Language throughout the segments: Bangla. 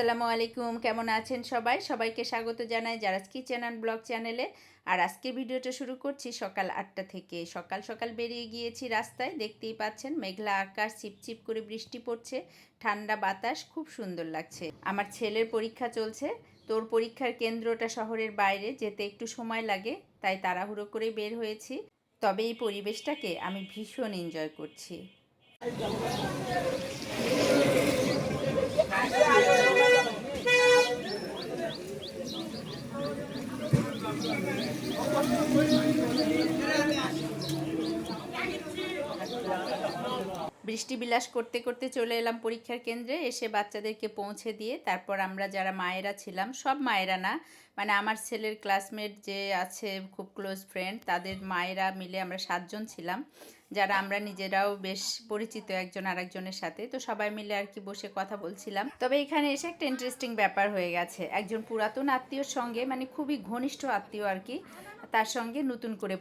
আসসালামু আলাইকুম, কেমন আছেন সবাই? সবাইকে স্বাগত জানাই জারাজ কিচেন অ্যান্ড ব্লগ চ্যানেলে। আর আজকের ভিডিওটা শুরু করছি সকাল 8টা থেকে। সকাল সকাল বেরিয়ে গিয়েছি রাস্তায়, দেখতেই পাচ্ছেন মেঘলা আকাশ, চিপচিপ করে বৃষ্টি পড়ছে, ঠান্ডা বাতাস, খুব সুন্দর লাগছে। আমার ছেলের পরীক্ষা চলছে, তোর পরীক্ষার কেন্দ্রটা শহরের বাইরে, যেতে একটু সময় লাগে, তাই তাড়াহুড়ো করে বের হয়েছি। তবে এই পরিবেশটাকে আমি ভীষণ এনজয় করছি। বৃষ্টি বিলাস করতে করতে চলে এলাম পরীক্ষার কেন্দ্রে। এসে বাচ্চাদেরকে পৌঁছে দিয়ে তারপর আমরা যারা মায়েরা ছিলাম, সব মায়েরা না, মানে আমার ছেলের ক্লাসমেট যে আছে খুব ক্লোজ ফ্রেন্ড, তাদের মায়েরা মিলে আমরা 7 জন ছিলাম, যারা আমরা নিজেরাও বেশ পরিচিত একজন আরেকজনের সাথে। তো সবাই মিলে আর কি বসে কথা বলছিলাম। তবে এখানে এসে একটা ইন্টারেস্টিং ব্যাপার হয়ে গেছে, একজন পুরাতন আত্মীয়র সঙ্গে, মানে খুবই ঘনিষ্ঠ আত্মীয় আর কি, তার সঙ্গে নতুন করে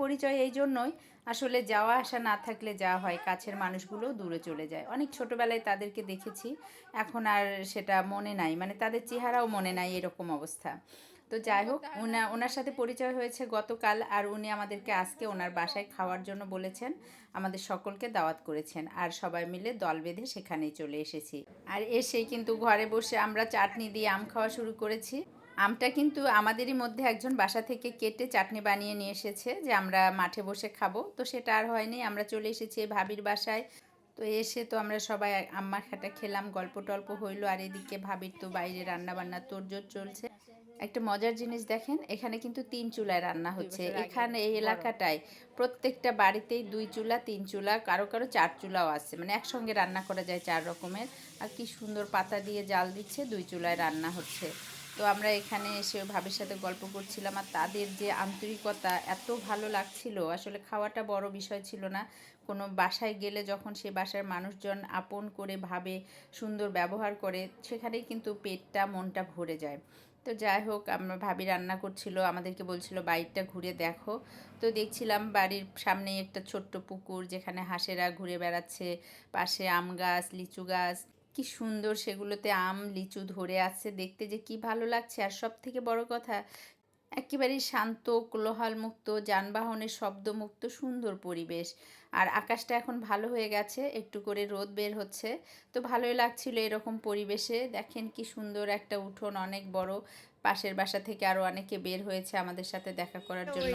পরিচয় এই জন্যই, আসলে যাওয়া আসা না থাকলে যা হয়, কাছের মানুষগুলো দূরে চলে যায়। অনেক ছোটোবেলায় তাদেরকে দেখেছি, এখন আর সেটা মনে নাই, মানে তাদের চেহারাও মনে নাই, এরকম অবস্থা। তো যাই হোক, ওনার সাথে পরিচয় হয়েছে গতকাল, আর উনি আমাদেরকে আজকে ওনার বাসায় খাওয়ার জন্য বলেছেন, আমাদের সকলকে দাওয়াত করেছেন, আর সবাই মিলে দল বেঁধে সেখানেই চলে এসেছি। আর এসেই কিন্তু ঘরে বসে আমরা চাটনি দিয়ে আম খাওয়া শুরু করেছি। আমটা কিন্তু আমাদেরই মধ্যে একজন বাসা থেকে কেটে চাটনি বানিয়ে নিয়ে এসেছে, যে আমরা মাঠে বসে খাবো, তো সেটা আর হয়নি, আমরা চলে এসেছি ভাবির বাসায়। তো এসে তো আমরা সবাই আম্মার খাটা খেলাম, গল্প টল্প হইলো, আর এদিকে ভাবির তো বাইরে রান্না বান্না তোড়জোড় চলছে। একটা মজার জিনিস দেখেন, এখানে কিন্তু 3 চুলায় রান্না হচ্ছে। এখানে এই এলাকাটায় প্রত্যেকটা বাড়িতেই 2 চুলা 3 চুলা, কারো কারো 4 চুলাও আছে, মানে একসঙ্গে রান্না করা যায় 4 রকমের। আর কি সুন্দর পাতা দিয়ে জাল দিচ্ছে, 2 চুলায় রান্না হচ্ছে। তো আমরা এখানে এসে ভাবির সাথে গল্প করছিলাম, আর তাদের যে আন্তরিকতা, এত ভালো লাগছিল। আসলে খাওয়াটা বড় বিষয় ছিল না, কোনো বাসায় গেলে যখন সে বাসার মানুষজন আপন করে ভাবে, সুন্দর ব্যবহার করে, সেখানেই কিন্তু পেটটা মনটা ভরে যায়। তো যাই হোক, আমরা ভাবি রান্না করছিল, আমাদেরকে বলছিল বাড়িটা ঘুরে দেখো। তো দেখছিলাম বাড়ির সামনেই একটা ছোট্ট পুকুর, যেখানে হাঁসেরা ঘুরে বেড়াচ্ছে, পাশে আম গাছ, লিচু গাছ, কি সুন্দর সেগুলোতে আম লিচু ধরে আছে, দেখতে যে কি ভালো লাগছে। আর সব থেকে বড় কথা, একেবারেই শান্ত, কোলাহলমুক্ত, যানবাহনের শব্দমুক্ত সুন্দর পরিবেশ। আর আকাশটা এখন ভালো হয়ে গেছে, একটু করে রোদ বের হচ্ছে, তো ভালোই লাগছিল এরকম পরিবেশে। দেখেন কি সুন্দর একটা উঠোন, অনেক বড়। পাশের বাসা থেকে আরো অনেকে বের হয়েছে আমাদের সাথে দেখা করার জন্য।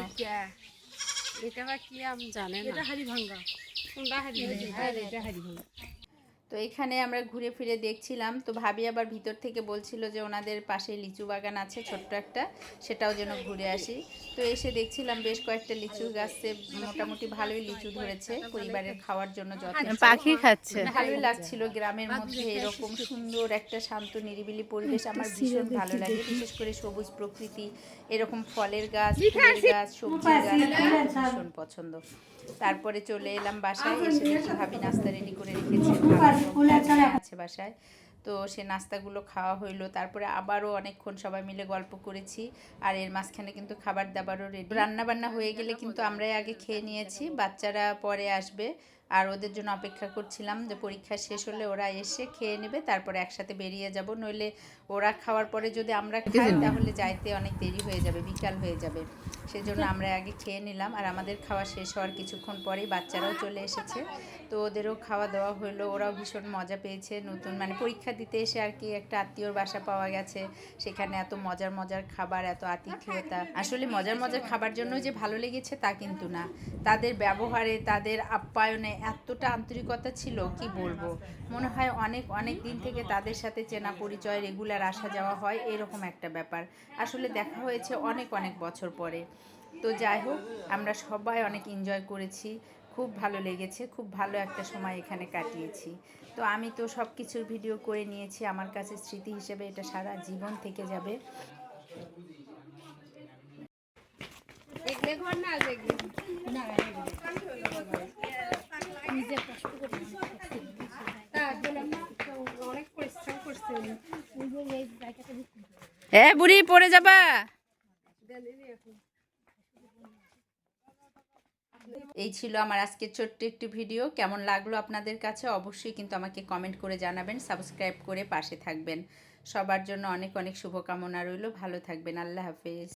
এটা কি আম জানে না, এটা হাড়িভাঙ্গা, কোনটা হাড়িভাঙ্গা, এটা হাড়িভাঙ্গা। তো এখানে আমরা ঘুরে ফিরে দেখছিলাম। তো ভাবি আবার ভিতর থেকে বলছিল যে ওনাদের পাশে লিচু বাগান আছে ছোট্ট একটা, সেটাও যেন ঘুরে আসি। তো এসে দেখছিলাম বেশ কয়েকটা লিচু গাছে মোটামুটি ভালোই লিচু ধরেছে, পরিবারের খাওয়ার জন্য যথেষ্ট। পাখি খাচ্ছে, ভালোই লাগছিল গ্রামের মধ্যে এরকম সুন্দর একটা শান্ত নিরিবিলি পরিবেশ, আমার ভীষণ ভালো লাগে। বিশেষ করে সবুজ প্রকৃতি, এরকম ফলের গাছ, ফুলের গাছ, সবজির গাছ আমার ভীষণ পছন্দ। তারপরে চলে এলাম বাসায়, এসে দেখি ভাবি নাস্তা রেডি করে রেখেছে, আছে বাসায়। তো সে নাস্তাগুলো খাওয়া হইলো, তারপরে আবারও অনেকক্ষণ সবাই মিলে গল্প করেছি। আর এর মাঝখানে কিন্তু খাবার দাবারও রেডি, রান্না বান্না হয়ে গেলে কিন্তু আমরাই আগে খেয়ে নিয়েছি, বাচ্চারা পরে আসবে। আর ওদের জন্য অপেক্ষা করছিলাম যে পরীক্ষা শেষ হলে ওরা এসে খেয়ে নেবে, তারপরে একসাথে বেরিয়ে যাব। নইলে ওরা খাওয়ার পরে যদি আমরা খাই, তাহলে যাইতে অনেক দেরি হয়ে যাবে, বিকাল হয়ে যাবে। সেজন্য আমরা আগে খেয়ে নিলাম। আর আমাদের খাওয়া শেষ হওয়ার কিছুক্ষণ পরেই বাচ্চারাও চলে এসেছে, তো ওদেরও খাওয়া দাওয়া হলো। ওরাও ভীষণ মজা পেয়েছে, নতুন মানে পরীক্ষা দিতে এসে আর কি একটা আত্মীয়র বাসা পাওয়া গেছে, সেখানে এত মজার মজার খাবার, এত আতিথেয়তা। আসলে মজার মজার খাবার জন্য যে ভালো লেগেছে তা কিন্তু না, তাদের ব্যবহারে, তাদের আপ্যায়নে এতটা আন্তরিকতা ছিল, কি বলবো। মনে হয় অনেক অনেক দিন থেকে তাদের সাথে চেনা পরিচয়, রেগুলার আসা যাওয়া হয়, এরকম একটা ব্যাপার। আসলে দেখা হয়েছে অনেক অনেক বছর পরে। তো যাই হোক, আমরা সবাই অনেক এনজয় করেছি, খুব ভালো লেগেছে, খুব ভালো একটা সময় এখানে কাটিয়েছি। তো আমি তো সব কিছুর ভিডিও করে নিয়েছি, আমার কাছে স্মৃতি হিসেবে এটা সারা জীবন থেকে যাবে। এ বুড়ি, পড়ে যাবা। এই ছিল আমার আজকের ছোট্ট একটি ভিডিও। কেমন লাগলো আপনাদের কাছে অবশ্যই কিন্তু আমাকে কমেন্ট করে জানাবেন, সাবস্ক্রাইব করে পাশে থাকবেন। সবার জন্য অনেক অনেক শুভকামনা রইল। ভালো থাকবেন। আল্লাহ হাফেজ।